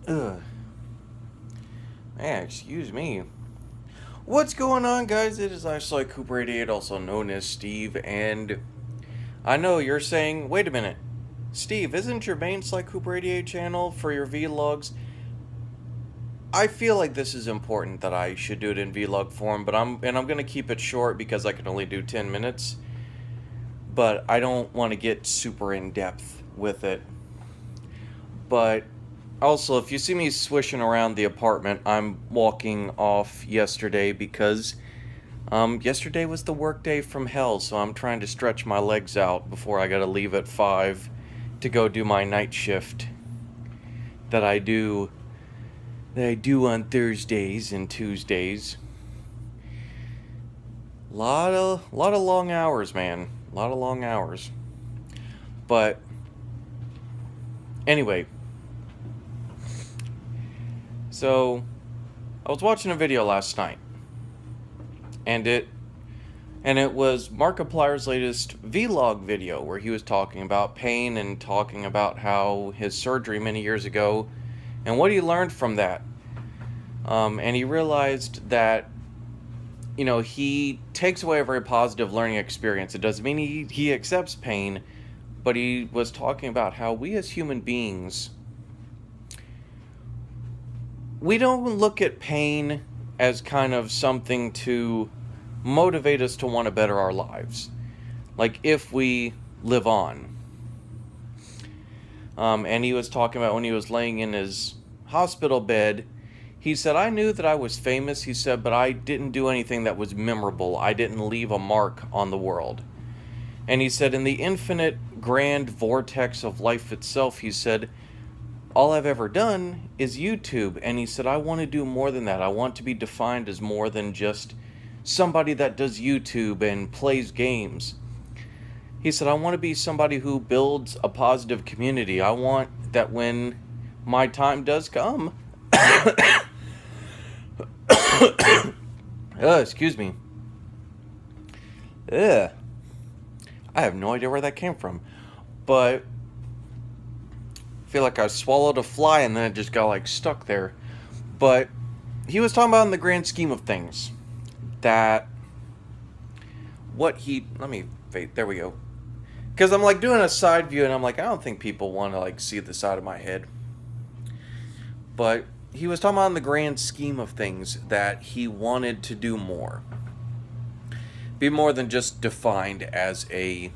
Ugh. Man, excuse me. What's going on, guys? It is Isolite Cooper 88, also known as Steve, and I know you're saying, wait a minute, Steve, isn't your main Sly Cooper 88 channel for your vlogs? I feel like this is important that I should do it in vlog form, but I'm gonna keep it short because I can only do 10 minutes. But I don't want to get super in depth with it. But also, if you see me swishing around the apartment, I'm walking off yesterday because yesterday was the work day from hell, so I'm trying to stretch my legs out before I gotta leave at 5 to go do my night shift that I do on Thursdays and Tuesdays. Lot of long hours, man. A lot of long hours. But anyway, so I was watching a video last night, and it was Markiplier's latest vlog video where he was talking about pain and talking about how his surgery many years ago and what he learned from that. And he realized that, he takes away a very positive learning experience. It doesn't mean he accepts pain, but he was talking about how we as human beings, we don't look at pain as kind of something to motivate us to want to better our lives. Like if we live on. And he was talking about when he was laying in his hospital bed, he said, I knew that I was famous, he said, but I didn't do anything that was memorable. I didn't leave a mark on the world. And he said, in the infinite grand vortex of life itself, he said, all I've ever done is YouTube. And he said, I want to do more than that. I want to be defined as more than just somebody that does YouTube and plays games. He said, I want to be somebody who builds a positive community. I want that when my time does come, excuse me. Ugh. I have no idea where that came from. But I feel like I swallowed a fly and then it just got like stuck there. But he was talking about in the grand scheme of things that there we go. Because I'm like doing a side view and I'm like, I don't think people want to like see the side of my head. But he was talking about in the grand scheme of things that he wanted to do more. Be more than just defined as a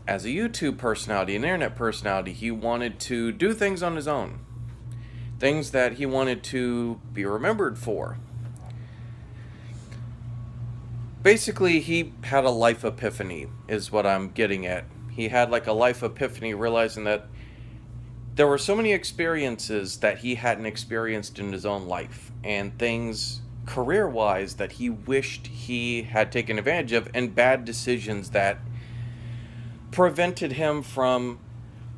YouTube personality, an internet personality. He wanted to do things on his own. Things that he wanted to be remembered for. Basically, he had a life epiphany, is what I'm getting at. He had like a life epiphany, realizing that there were so many experiences that he hadn't experienced in his own life, and things career-wise that he wished he had taken advantage of, and bad decisions that prevented him from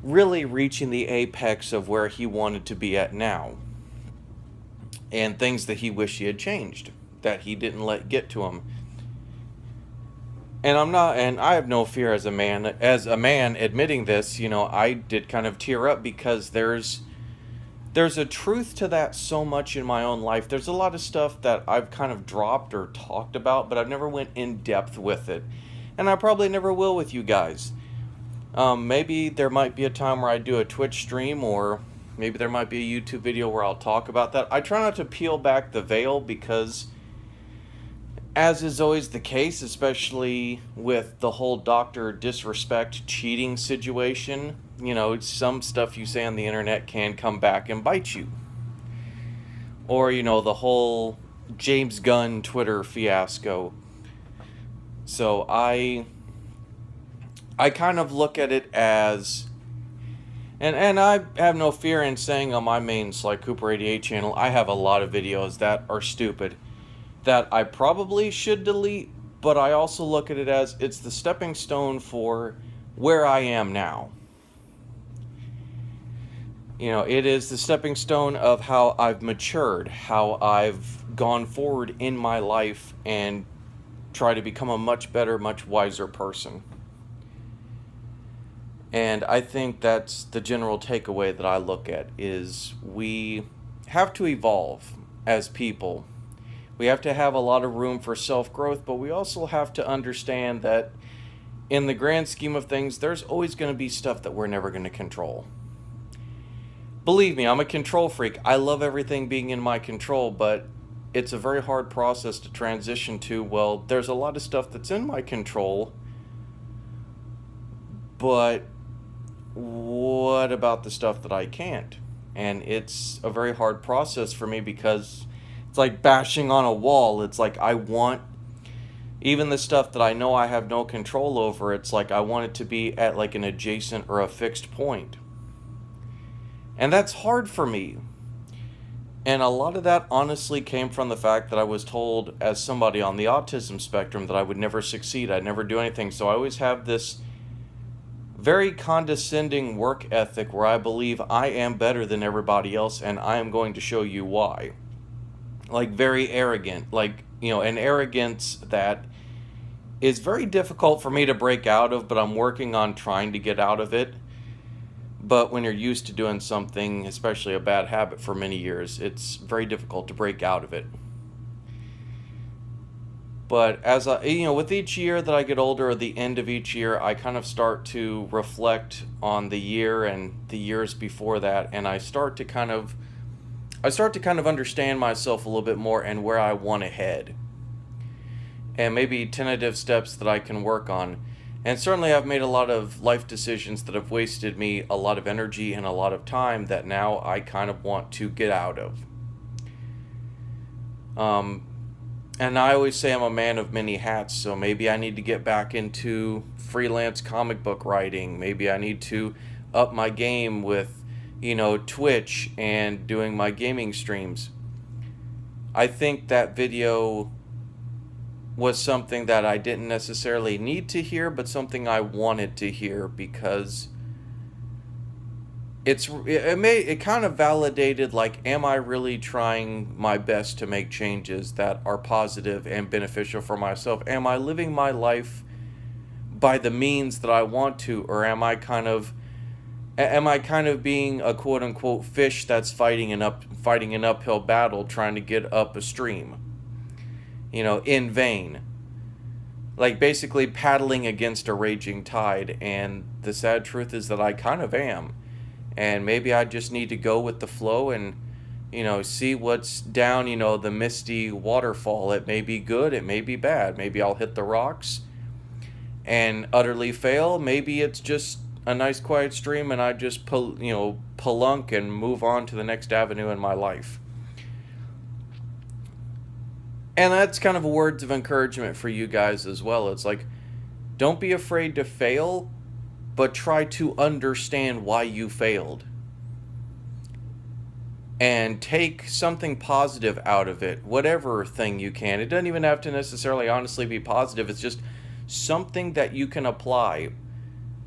really reaching the apex of where he wanted to be at now. And things that he wished he had changed, that he didn't let get to him. And I have no fear as a man admitting this, I did kind of tear up because there's a truth to that so much in my own life. There's a lot of stuff that I've kind of dropped or talked about, but I've never went in depth with it. And I probably never will with you guys. Maybe there might be a time where I do a Twitch stream, or maybe there might be a YouTube video where I'll talk about that. I try not to peel back the veil because, as is always the case, especially with the whole doctor disrespect cheating situation, some stuff you say on the internet can come back and bite you. Or, the whole James Gunn Twitter fiasco. So I kind of look at it as, and I have no fear in saying on my main Sly Cooper 88 channel, I have a lot of videos that are stupid, that I probably should delete, but I also look at it as it's the stepping stone for where I am now. It is the stepping stone of how I've matured, how I've gone forward in my life and try to become a much better, much wiser person. And I think that's the general takeaway that I look at is we have to evolve as people. We have to have a lot of room for self-growth, but we also have to understand that in the grand scheme of things, there's always going to be stuff that we're never going to control. Believe me, I'm a control freak. I love everything being in my control, but it's a very hard process to transition to, well, there's a lot of stuff that's in my control, but what about the stuff that I can't? And it's a very hard process for me because it's like bashing on a wall. It's like I want, even the stuff that I know I have no control over, it's like I want it to be at like an adjacent or a fixed point. And that's hard for me. And a lot of that honestly came from the fact that I was told as somebody on the autism spectrum that I would never succeed, I'd never do anything. So I always have this very condescending work ethic where I believe I am better than everybody else and I am going to show you why. Like very arrogant, like, an arrogance that is very difficult for me to break out of, but I'm working on trying to get out of it. But when you're used to doing something, especially a bad habit for many years, it's very difficult to break out of it. But as with each year that I get older, or the end of each year, I kind of start to reflect on the year and the years before that, and I start to kind of understand myself a little bit more and where I want to head, and maybe tentative steps that I can work on. And certainly I've made a lot of life decisions that have wasted me a lot of energy and a lot of time that now I kind of want to get out of. And I always say I'm a man of many hats, so maybe I need to get back into freelance comic book writing. Maybe I need to up my game with, Twitch and doing my gaming streams. I think that video was something that I didn't necessarily need to hear, but something I wanted to hear because it kind of validated, like, am I really trying my best to make changes that are positive and beneficial for myself? Am I living my life by the means that I want to, or am I kind of being a quote unquote fish that's fighting an uphill battle trying to get up a stream? In vain. Like basically paddling against a raging tide, and the sad truth is that I kind of am. And maybe I just need to go with the flow and, see what's down, the misty waterfall. It may be good, it may be bad. Maybe I'll hit the rocks and utterly fail. Maybe it's just a nice quiet stream and I just, pelunk and move on to the next avenue in my life. And that's kind of words of encouragement for you guys as well. It's like, don't be afraid to fail, but try to understand why you failed. And take something positive out of it, whatever thing you can. It doesn't even have to necessarily honestly be positive. It's just something that you can apply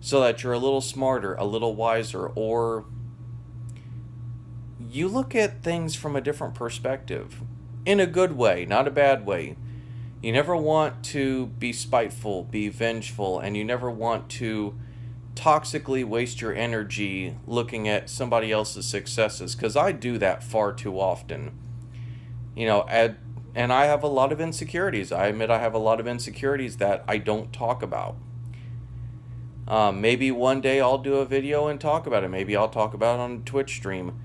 so that you're a little smarter, a little wiser, or you look at things from a different perspective. In a good way, not a bad way. You never want to be spiteful, be vengeful, and you never want to toxically waste your energy looking at somebody else's successes, because I do that far too often. And I have a lot of insecurities. I admit I have a lot of insecurities that I don't talk about. Maybe one day I'll do a video and talk about it. Maybe I'll talk about it on a Twitch stream.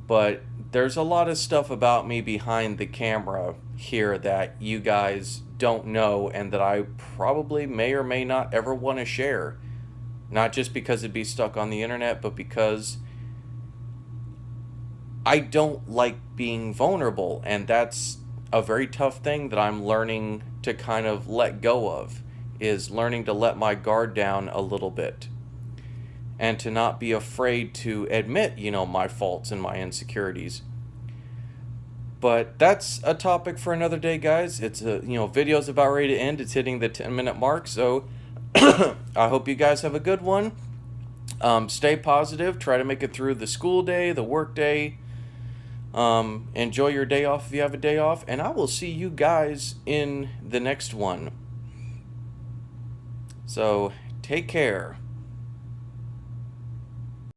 But there's a lot of stuff about me behind the camera here that you guys don't know and that I probably may or may not ever want to share. Not just because it'd be stuck on the internet, but because I don't like being vulnerable, and that's a very tough thing that I'm learning to kind of let go of, is learning to let my guard down a little bit and to not be afraid to admit, my faults and my insecurities. But that's a topic for another day, guys. It's video's about ready to end. It's hitting the 10-minute mark, so I hope you guys have a good one. Stay positive. Try to make it through the school day, the work day. Enjoy your day off if you have a day off, and I will see you guys in the next one. So, take care.